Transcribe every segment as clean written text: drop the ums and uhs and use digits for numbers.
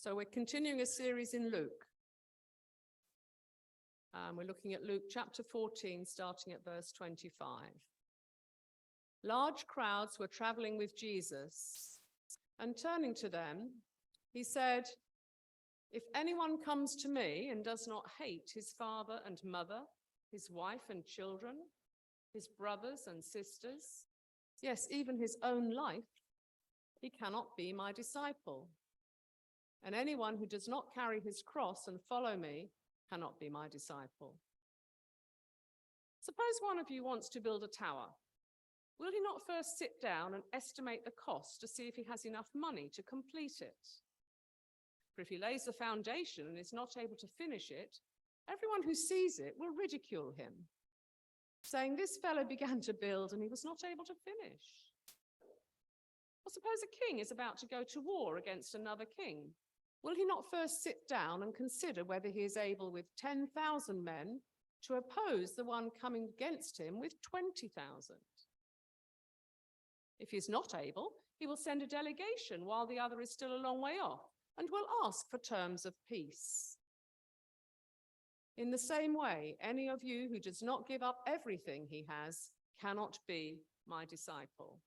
So we're continuing a series in Luke. We're looking at Luke chapter 14, starting at verse 25. Large crowds were traveling with Jesus, and turning to them, he said, "If anyone comes to me and does not hate his father and mother, his wife and children, his brothers and sisters, yes, even his own life, he cannot be my disciple. And anyone who does not carry his cross and follow me cannot be my disciple. Suppose one of you wants to build a tower. Will he not first sit down and estimate the cost to see if he has enough money to complete it? For if he lays the foundation and is not able to finish it, everyone who sees it will ridicule him, saying, 'This fellow began to build and he was not able to finish.' Or suppose a king is about to go to war against another king. Will he not first sit down and consider whether he is able with 10,000 men to oppose the one coming against him with 20,000? If he is not able, he will send a delegation while the other is still a long way off and will ask for terms of peace. In the same way, any of you who does not give up everything he has cannot be my disciple.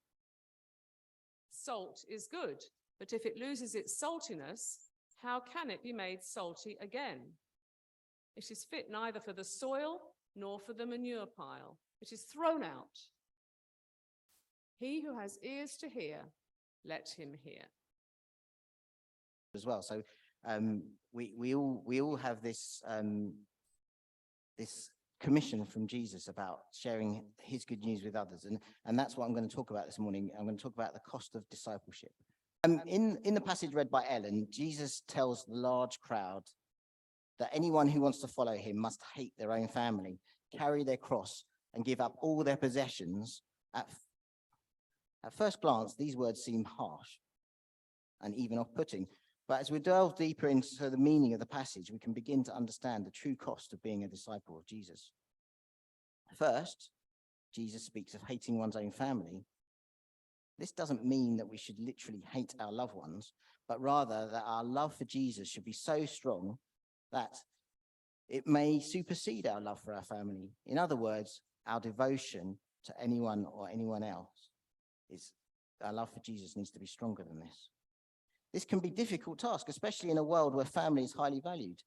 Salt is good, but if it loses its saltiness, how can it be made salty again? It is fit neither for the soil nor for the manure pile. It is thrown out. He who has ears to hear, let him hear." As well. So we all have this this commission from Jesus about sharing his good news with others, and that's what I'm going to talk about this morning. I'm going to talk about the cost of discipleship. In the passage read by Ellen, Jesus tells the large crowd that anyone who wants to follow him must hate their own family, carry their cross, and give up all their possessions. At first glance, these words seem harsh and even off-putting. But as we delve deeper into the meaning of the passage, we can begin to understand the true cost of being a disciple of Jesus. First, Jesus speaks of hating one's own family. This doesn't mean that we should literally hate our loved ones, but rather that our love for Jesus should be so strong that it may supersede our love for our family. In other words, our devotion to anyone or anyone else our love for Jesus needs to be stronger than this. This can be a difficult task, especially in a world where family is highly valued.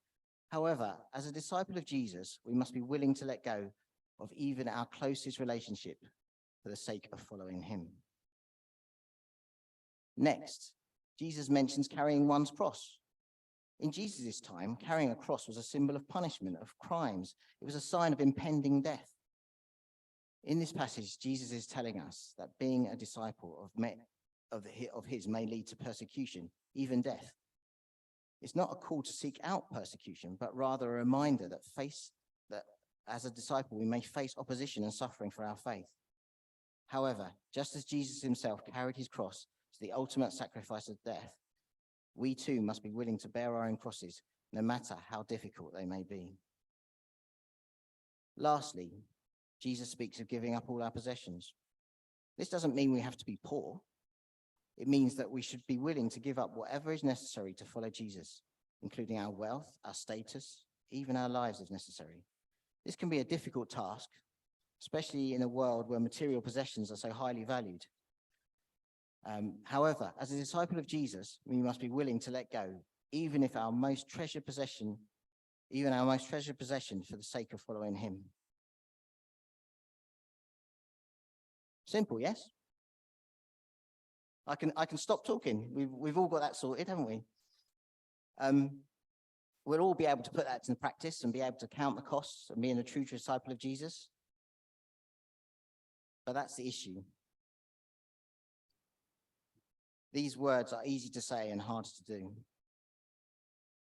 However, as a disciple of Jesus, we must be willing to let go of even our closest relationship for the sake of following him. Next, Jesus mentions carrying one's cross. In Jesus' time, carrying a cross was a symbol of punishment, of crimes. It was a sign of impending death. In this passage, Jesus is telling us that being a disciple of his may lead to persecution, even death. It's not a call to seek out persecution, but rather a reminder that as a disciple, we may face opposition and suffering for our faith. However, just as Jesus himself carried his cross to the ultimate sacrifice of death, we too must be willing to bear our own crosses, no matter how difficult they may be. Lastly, Jesus speaks of giving up all our possessions. This doesn't mean we have to be poor. It means that we should be willing to give up whatever is necessary to follow Jesus, including our wealth, our status, even our lives if necessary. This can be a difficult task, especially in a world where material possessions are so highly valued. However, as a disciple of Jesus, we must be willing to let go, even our most treasured possession for the sake of following him. Simple, yes? I can stop talking. We've all got that sorted, haven't we? We'll all be able to put that into practice and be able to count the costs and being a true disciple of Jesus. But that's the issue. These words are easy to say and hard to do.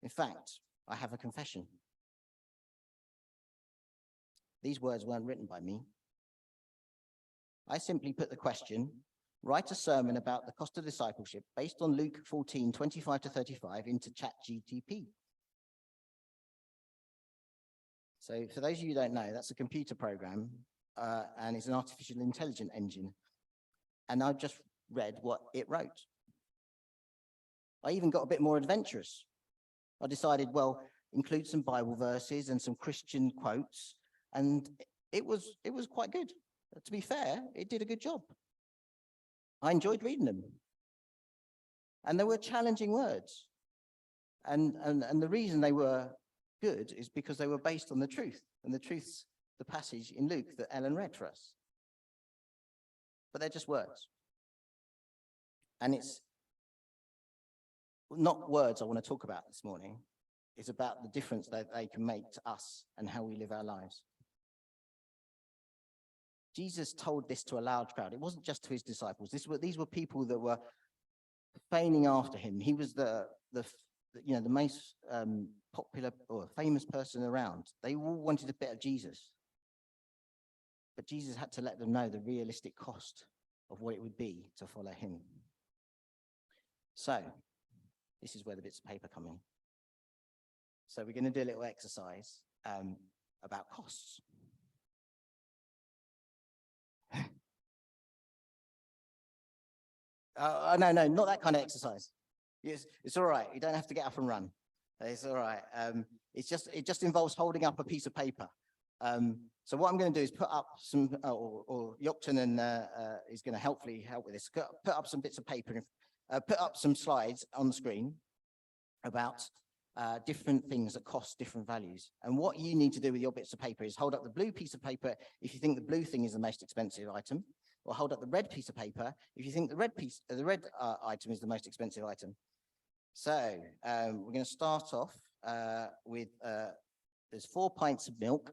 In fact, I have a confession. These words weren't written by me. I simply put the question, write a sermon about the cost of discipleship based on Luke 14:25-35 into ChatGPT. So for those of you who don't know, that's a computer program and it's an artificial intelligence engine. And I've just read what it wrote. I even got a bit more adventurous. I decided, well, include some Bible verses and some Christian quotes, and it was quite good. To be fair, it did a good job. I enjoyed reading them. And they were challenging words. And the reason they were good is because they were based on the truth. And the truth's the passage in Luke that Ellen read for us. But they're just words. And it's not words I want to talk about this morning. It's about the difference that they can make to us and how we live our lives. Jesus told this to a large crowd. It wasn't just to his disciples. These were people that were feigning after him. He was the most popular or famous person around. They all wanted a bit of Jesus. But Jesus had to let them know the realistic cost of what it would be to follow him. So, this is where the bits of paper come in. So we're going to do a little exercise about costs. No, not that kind of exercise. It's all right. You don't have to get up and run. It's all right. It just involves holding up a piece of paper. So what I'm going to do is put up some, or Yokton is going to helpfully help with this. Put up some bits of paper, put up some slides on the screen about different things that cost different values. And what you need to do with your bits of paper is hold up the blue piece of paper if you think the blue thing is the most expensive item, or hold up the red piece of paper if you think the red item is the most expensive item. So we're going to start off with there's 4 pints of milk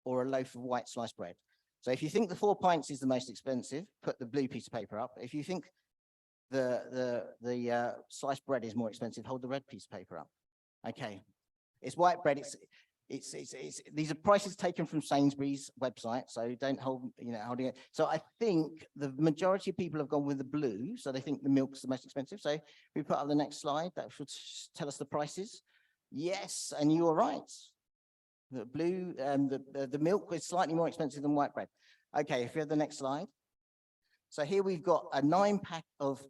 or a loaf of white sliced bread. So if you think the 4 pints is the most expensive, put the blue piece of paper up. If you think the sliced bread is more expensive, hold the red piece of paper up. Okay, it's white bread. These are prices taken from Sainsbury's website, so don't holding it. So I think the majority of people have gone with the blue, so they think the milk's the most expensive. So we put up the next slide. That should tell us the prices. Yes, and you are right. The blue, the milk is slightly more expensive than white bread. Okay, if you have the next slide. So here we've got a 9-pack of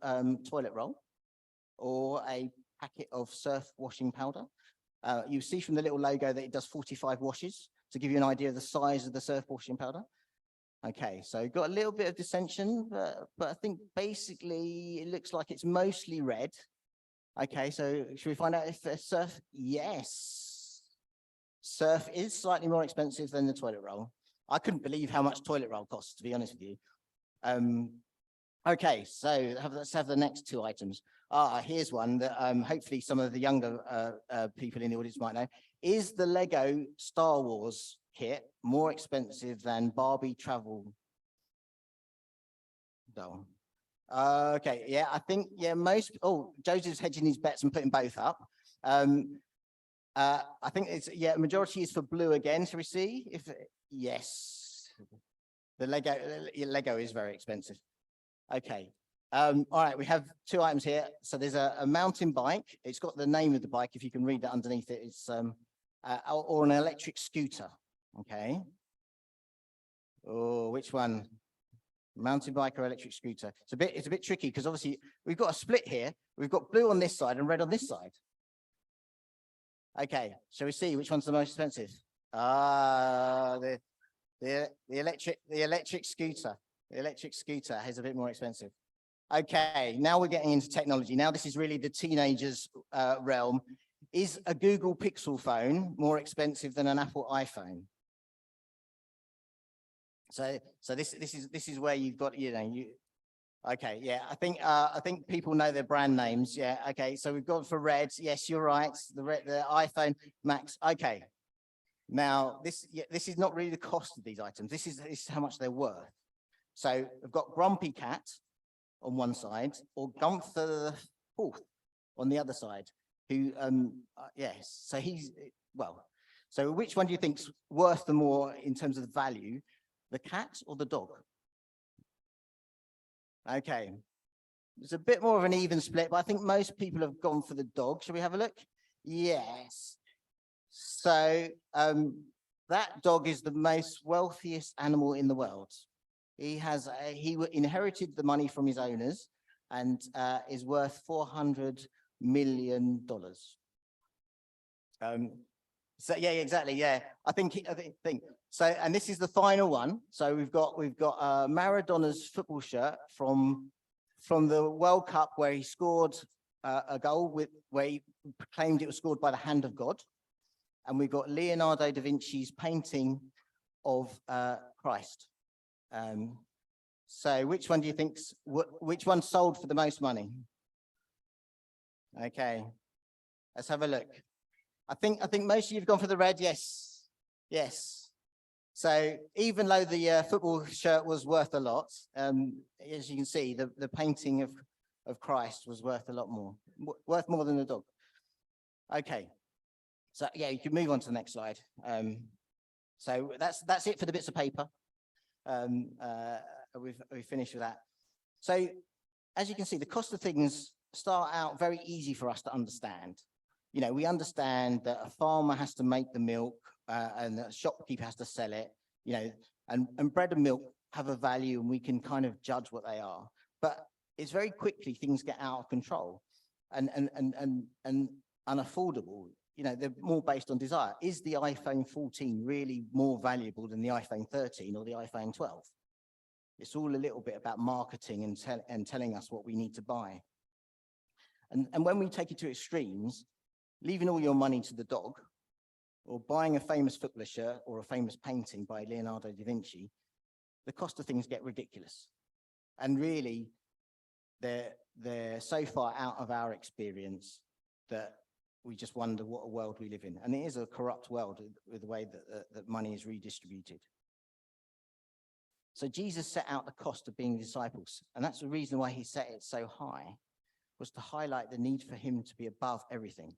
toilet roll or a packet of surf washing powder. You see from the little logo that it does 45 washes to give you an idea of the size of the surf washing powder. Okay, so got a little bit of dissension, but I think basically it looks like it's mostly red. Okay, so should we find out if surf? Yes. Surf is slightly more expensive than the toilet roll. I couldn't believe how much toilet roll costs, to be honest with you. Okay, so let's have the next 2 items. Here's one that hopefully some of the younger people in the audience might know. Is the Lego Star Wars kit more expensive than Barbie travel doll? Okay, yeah, I think, Joseph's hedging his bets and putting both up. I think majority is for blue again. Shall we see? Yes, the Lego is very expensive. Okay. All right, we have 2 items here. So there's a mountain bike. It's got the name of the bike. If you can read that underneath it, it's or an electric scooter. Okay. Oh, which one? Mountain bike or electric scooter? It's a bit tricky because obviously we've got a split here. We've got blue on this side and red on this side. Okay, shall we see which one's the most expensive? The electric scooter. The electric scooter is a bit more expensive. Okay, now we're getting into technology. Now this is really the teenagers' realm. Is a Google Pixel phone more expensive than an Apple iPhone? So this is where you've got Okay, yeah, I think people know their brand names. Yeah, okay, so we've gone for red. Yes, you're right. The iPhone Max. Okay, now this is not really the cost of these items. This is how much they're worth. So we've got Grumpy Cat on one side, or Gunther the Fourth on the other side. Who, yes. So So which one do you think's worth the more in terms of the value, the cat or the dog? Okay, it's a bit more of an even split, but I think most people have gone for the dog. Shall we have a look? Yes. So that dog is the most wealthiest animal in the world. He inherited the money from his owners and is worth $400 million. So yeah, exactly. Yeah, I think so. And this is the final one. So we've got Maradona's football shirt from the World Cup where he scored a goal where he proclaimed it was scored by the hand of God. And we've got Leonardo da Vinci's painting of Christ. So which one do you think's which one sold for the most money? Okay, let's have a look. I think most of you have gone for the red. Yes. So even though the football shirt was worth a lot, as you can see, the painting of Christ was worth a lot more, worth more than the dog. Okay. So yeah, you can move on to the next slide. So that's it for the bits of paper. We've finished with that. So as you can see, the cost of things start out very easy for us to understand. You know, we understand that a farmer has to make the milk and the shopkeeper has to sell it, you know, and bread and milk have a value and we can kind of judge what they are. But it's very quickly things get out of control and unaffordable. You know, they're more based on desire. Is the iPhone 14 really more valuable than the iPhone 13 or the iPhone 12? It's all a little bit about marketing and telling us what we need to buy. And when we take it to extremes, leaving all your money to the dog, or buying a famous footballer shirt or a famous painting by Leonardo da Vinci, the cost of things get ridiculous. And really, they're so far out of our experience that we just wonder what a world we live in. And it is a corrupt world with the way that money is redistributed. So Jesus set out the cost of being disciples. And that's the reason why he set it so high, was to highlight the need for him to be above everything.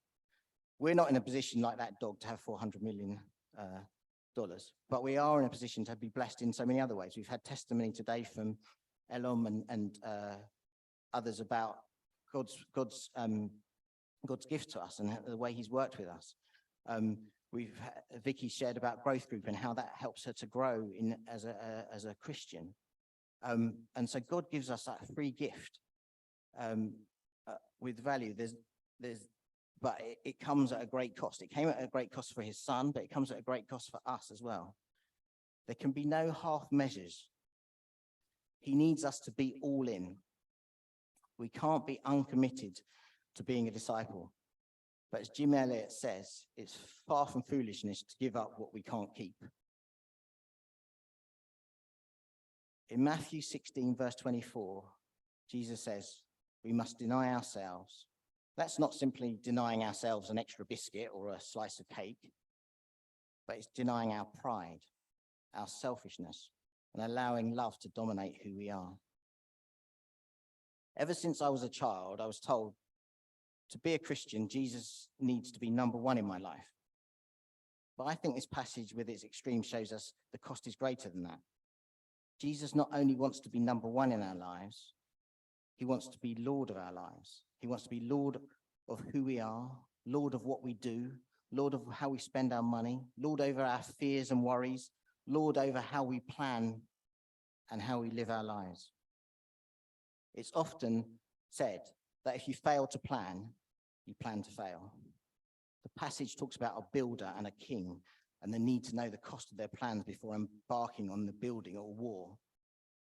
We're not in a position like that dog to have $400 million, but we are in a position to be blessed in so many other ways. We've had testimony today from Elom and others about God's gift to us and the way he's worked with us. Vicky shared about growth group and how that helps her to grow as a Christian. And so God gives us that free gift with value. But it comes at a great cost. It came at a great cost for his son, but it comes at a great cost for us as well. There can be no half measures. He needs us to be all in. We can't be uncommitted to being a disciple. But as Jim Elliot says, it's far from foolishness to give up what we can't keep. In Matthew 16, verse 24, Jesus says, we must deny ourselves. That's not simply denying ourselves an extra biscuit or a slice of cake, but it's denying our pride, our selfishness, and allowing love to dominate who we are. Ever since I was a child, I was told to be a Christian, Jesus needs to be number one in my life. But I think this passage with its extreme shows us the cost is greater than that. Jesus not only wants to be number one in our lives, he wants to be Lord of our lives. He wants to be Lord of who we are, Lord of what we do, Lord of how we spend our money, Lord over our fears and worries, Lord over how we plan and how we live our lives. It's often said that if you fail to plan, you plan to fail. The passage talks about a builder and a king and the need to know the cost of their plans before embarking on the building or war.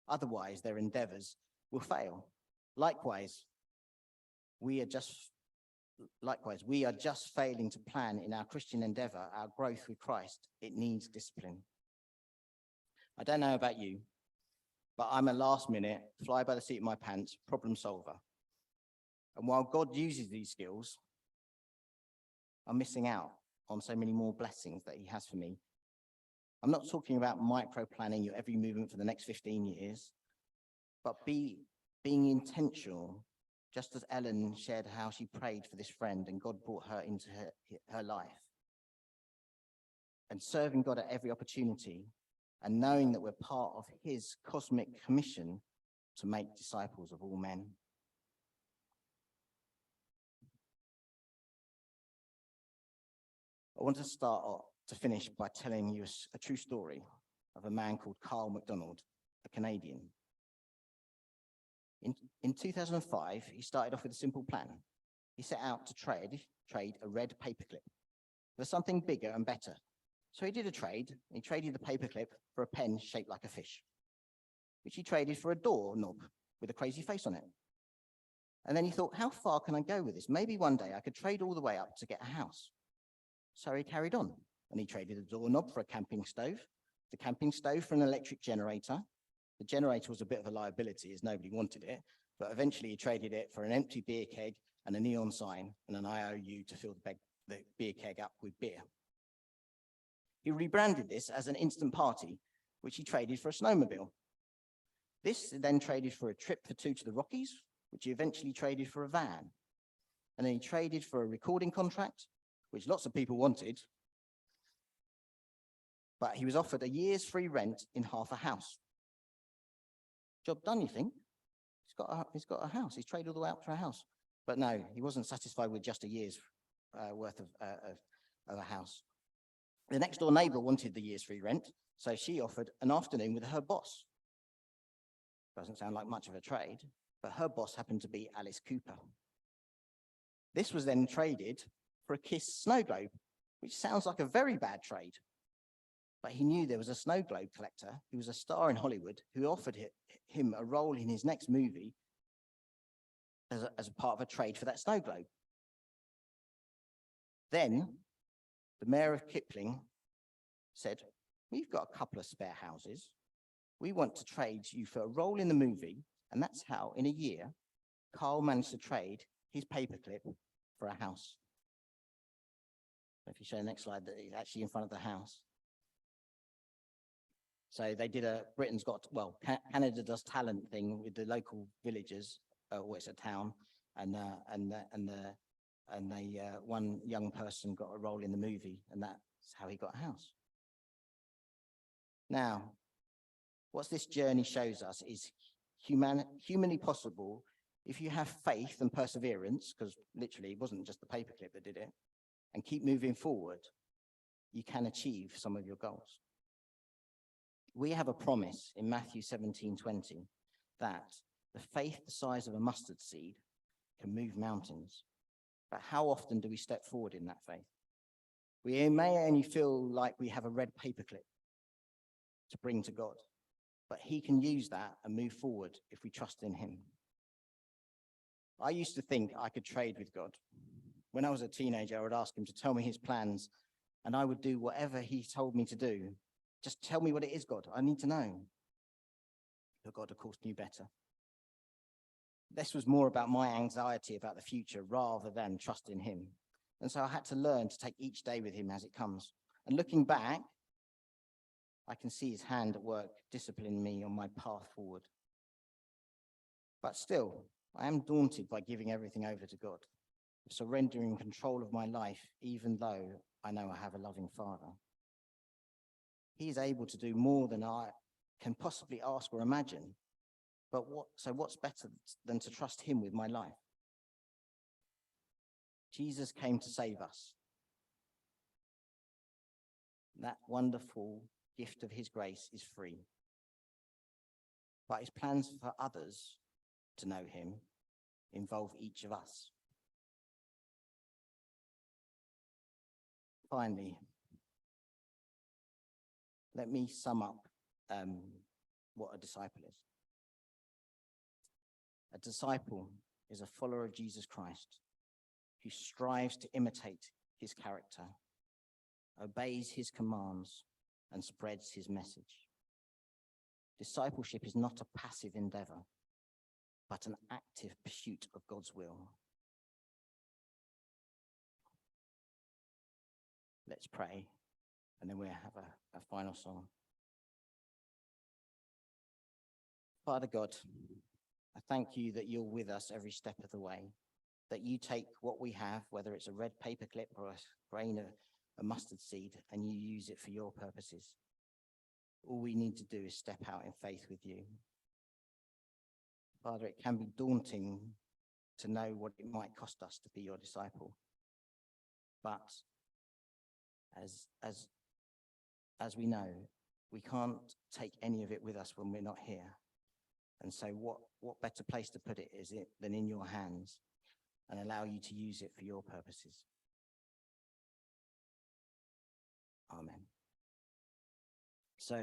Otherwise, their endeavors will fail. Likewise, we are just failing to plan in our Christian endeavor, our growth with Christ. It needs discipline. I don't know about you, but I'm a last minute, fly by the seat of my pants problem solver. And while God uses these skills, I'm missing out on so many more blessings that he has for me. I'm not talking about micro planning your every movement for the next 15 years, but being intentional, just as Ellen shared how she prayed for this friend and God brought her into her life. And serving God at every opportunity and knowing that we're part of his cosmic commission to make disciples of all men. I want to start to finish by telling you a true story of a man called Carl McDonald, a Canadian. In 2005, he started off with a simple plan. he set out to trade a red paperclip for something bigger and better. So he did a trade. He traded the paperclip for a pen shaped like a fish, which he traded for a doorknob with a crazy face on it. And then he thought, how far can I go with this? Maybe one day I could trade all the way up to get a house. So he carried on, and he traded a doorknob for a camping stove, the camping stove for an electric generator. The generator was a bit of a liability as nobody wanted it, but eventually he traded it for an empty beer keg and a neon sign and an IOU to fill the beer keg up with beer. He rebranded this as an instant party, which he traded for a snowmobile. This then traded for a trip for two to the Rockies, which he eventually traded for a van. And then he traded for a recording contract, which lots of people wanted, but he was offered a year's free rent in half a house. Job done, you think? He's got a house. He's traded all the way up to a house. But no, he wasn't satisfied with just a year's worth of a house. The next door neighbor wanted the year's free rent, so she offered an afternoon with her boss. Doesn't sound like much of a trade, but her boss happened to be Alice Cooper. This was then traded for a Kiss snow globe, which sounds like a very bad trade. But he knew there was a snow globe collector who was a star in Hollywood who offered him a role in his next movie as a part of a trade for that snow globe. Then the mayor of Kipling said, we've got a couple of spare houses. We want to trade you for a role in the movie. And that's how, in a year, Carl managed to trade his paperclip for a house. If you show the next slide, that is actually in front of the house. So they did Canada Does Talent thing with the local villagers, or it's a town, and one young person got a role in the movie, and that's how he got a house. Now, what this journey shows us is humanly possible if you have faith and perseverance, because literally it wasn't just the paperclip that did it, and keep moving forward, you can achieve some of your goals. We have a promise in Matthew 17:20 that the faith the size of a mustard seed can move mountains. But how often do we step forward in that faith? We may only feel like we have a red paperclip to bring to God, but he can use that and move forward if we trust in him. I used to think I could trade with God. When I was a teenager, I would ask him to tell me his plans, and I would do whatever he told me to do. Just tell me what it is, God. I need to know. But God, of course, knew better. This was more about my anxiety about the future rather than trust in him. And so I had to learn to take each day with him as it comes. And looking back, I can see his hand at work disciplining me on my path forward. But still, I am daunted by giving everything over to God, surrendering control of my life, even though I know I have a loving Father. He is able to do more than I can possibly ask or imagine. But what's better than to trust him with my life? Jesus came to save us. That wonderful gift of his grace is free. But his plans for others to know him involve each of us. Finally, let me sum up what a disciple is. A disciple is a follower of Jesus Christ who strives to imitate his character, obeys his commands, and spreads his message. Discipleship is not a passive endeavor, but an active pursuit of God's will. Let's pray, and then we'll have a final song. Father God, I thank you that you're with us every step of the way, that you take what we have, whether it's a red paperclip or a grain of a mustard seed, and you use it for your purposes. All we need to do is step out in faith with you. Father, it can be daunting to know what it might cost us to be your disciple. But as we know, we can't take any of it with us when we're not here. And so what better place to put it than in your hands? and allow you to use it for your purposes. Amen. So